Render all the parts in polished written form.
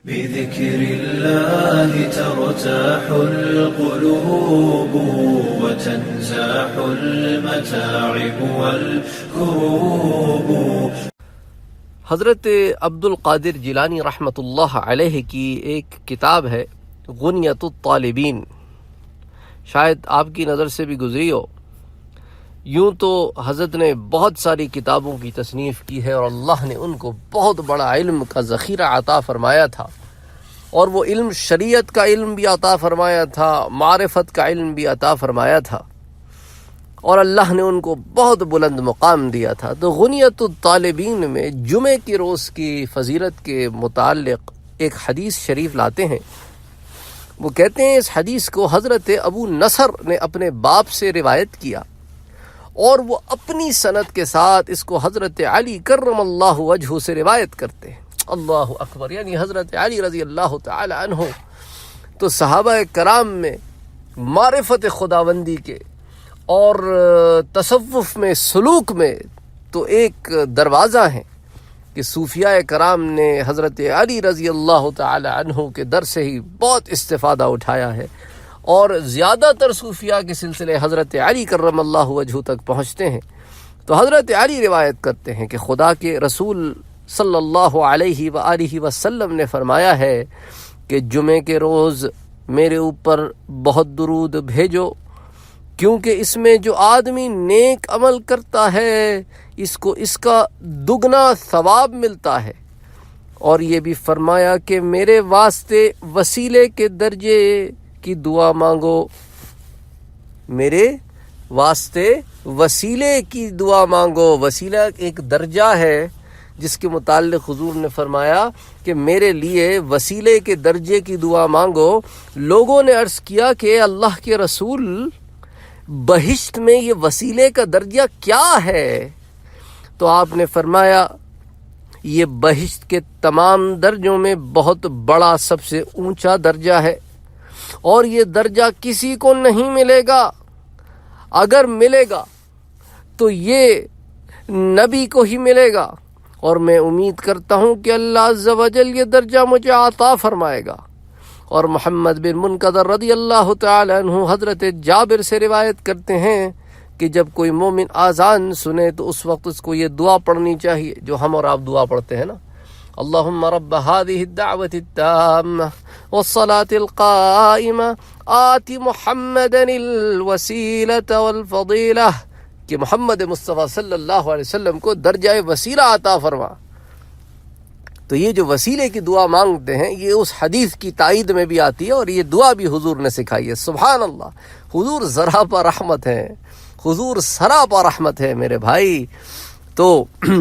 بذكر الله ترتاح القلوب وتنزاح المتاعب والكروب۔ حضرت عبد القادر جیلانی رحمۃ اللہ علیہ کی ایک کتاب ہے غنیۃ الطالبین، شاید آپ کی نظر سے بھی گزری ہو۔ یوں تو حضرت نے بہت ساری کتابوں کی تصنیف کی ہے اور اللہ نے ان کو بہت بڑا علم کا ذخیرہ عطا فرمایا تھا، اور وہ علم شریعت کا علم بھی عطا فرمایا تھا، معرفت کا علم بھی عطا فرمایا تھا، اور اللہ نے ان کو بہت بلند مقام دیا تھا۔ تو غنیۃ الطالبین میں جمعے کی روز کی فضیلت کے متعلق ایک حدیث شریف لاتے ہیں۔ وہ کہتے ہیں اس حدیث کو حضرت ابو نصر نے اپنے باپ سے روایت کیا، اور وہ اپنی سند کے ساتھ اس کو حضرت علی کرم اللہ وجہہ سے روایت کرتے ہیں۔ اللہ اکبر، یعنی حضرت علی رضی اللہ تعالی عنہ تو صحابہ کرام میں معرفت خداوندی کے اور تصوف میں، سلوک میں تو ایک دروازہ ہیں کہ صوفیاء کرام نے حضرت علی رضی اللہ تعالی عنہ کے در سے ہی بہت استفادہ اٹھایا ہے، اور زیادہ تر صوفیاء کے سلسلے حضرت علی کرم اللہ وجہہ تک پہنچتے ہیں۔ تو حضرت علی روایت کرتے ہیں کہ خدا کے رسول صلی اللہ علیہ وآلہ وسلم نے فرمایا ہے کہ جمعے کے روز میرے اوپر بہت درود بھیجو، کیونکہ اس میں جو آدمی نیک عمل کرتا ہے اس کو اس کا دگنا ثواب ملتا ہے۔ اور یہ بھی فرمایا کہ میرے واسطے وسیلے کے درجے کی دعا مانگو، میرے واسطے وسیلے کی دعا مانگو۔ وسیلہ ایک درجہ ہے جس کے متعلق حضور نے فرمایا کہ میرے لیے وسیلے کے درجے کی دعا مانگو۔ لوگوں نے عرض کیا کہ اللہ کے رسول، بہشت میں یہ وسیلے کا درجہ کیا ہے؟ تو آپ نے فرمایا یہ بہشت کے تمام درجوں میں بہت بڑا، سب سے اونچا درجہ ہے، اور یہ درجہ کسی کو نہیں ملے گا۔ اگر ملے گا تو یہ نبی کو ہی ملے گا، اور میں امید کرتا ہوں کہ اللہ عز و جل یہ درجہ مجھے عطا فرمائے گا۔ اور محمد بن منقدر رضی اللہ تعالی عنہ حضرت جابر سے روایت کرتے ہیں کہ جب کوئی مومن آذان سنے تو اس وقت اس کو یہ دعا پڑھنی چاہیے جو ہم اور آپ دعا پڑھتے ہیں نا، اللہم رب هذه الدعوة التامة والصلاة القائمة آت محمدا الوسیلة والفضیلة، کہ محمد مصطفیٰ صلی اللہ علیہ وسلم کو درجہ وسیلہ عطا فرما۔ تو یہ جو وسیلے کی دعا مانگتے ہیں یہ اس حدیث کی تائید میں بھی آتی ہے، اور یہ دعا بھی حضور نے سکھائی ہے۔ سبحان اللہ، حضور سراپا رحمت ہے، حضور سراپا رحمت ہے میرے بھائی۔ تو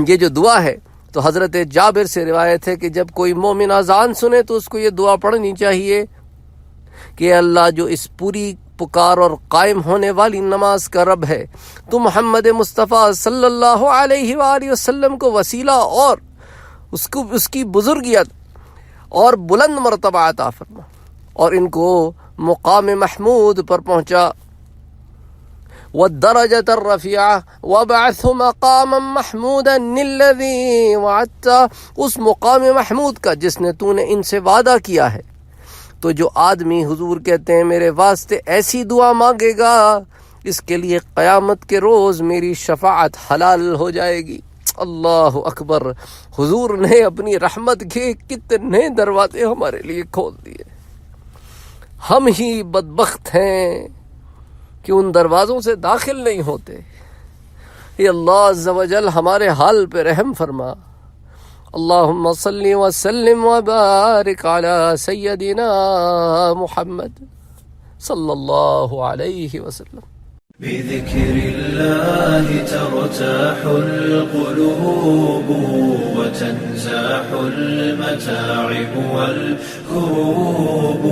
یہ جو دعا ہے تو حضرت جابر سے روایت ہے کہ جب کوئی مومن اذان سنے تو اس کو یہ دعا پڑھنی چاہیے کہ اللہ جو اس پوری پکار اور قائم ہونے والی نماز کا رب ہے، تو محمد مصطفیٰ صلی اللہ علیہ وآلہ وسلم کو وسیلہ اور اس کی بزرگیت اور بلند مرتبہ عطا فرما، اور ان کو مقام محمود پر پہنچا۔ والدرجة الرفيعة وابعث مقاما محمودا الذي وعدته، اس مقام محمود کا جس نے تو نے ان سے وعدہ کیا ہے۔ تو جو آدمی، حضور کہتے ہیں، میرے واسطے ایسی دعا مانگے گا اس کے لیے قیامت کے روز میری شفاعت حلال ہو جائے گی۔ اللہ اکبر، حضور نے اپنی رحمت کے کتنے دروازے ہمارے لیے کھول دیے، ہم ہی بدبخت ہیں کہ ان دروازوں سے داخل نہیں ہوتے۔ اے اللہ عز و جل ہمارے حال پہ رحم فرما۔ اللہم صلی وسلم وبارک علی سیدنا محمد صلی اللہ علیہ وسلم۔ بذكر الله ترتاح القلوب وتنزاح المتاعب والكروب۔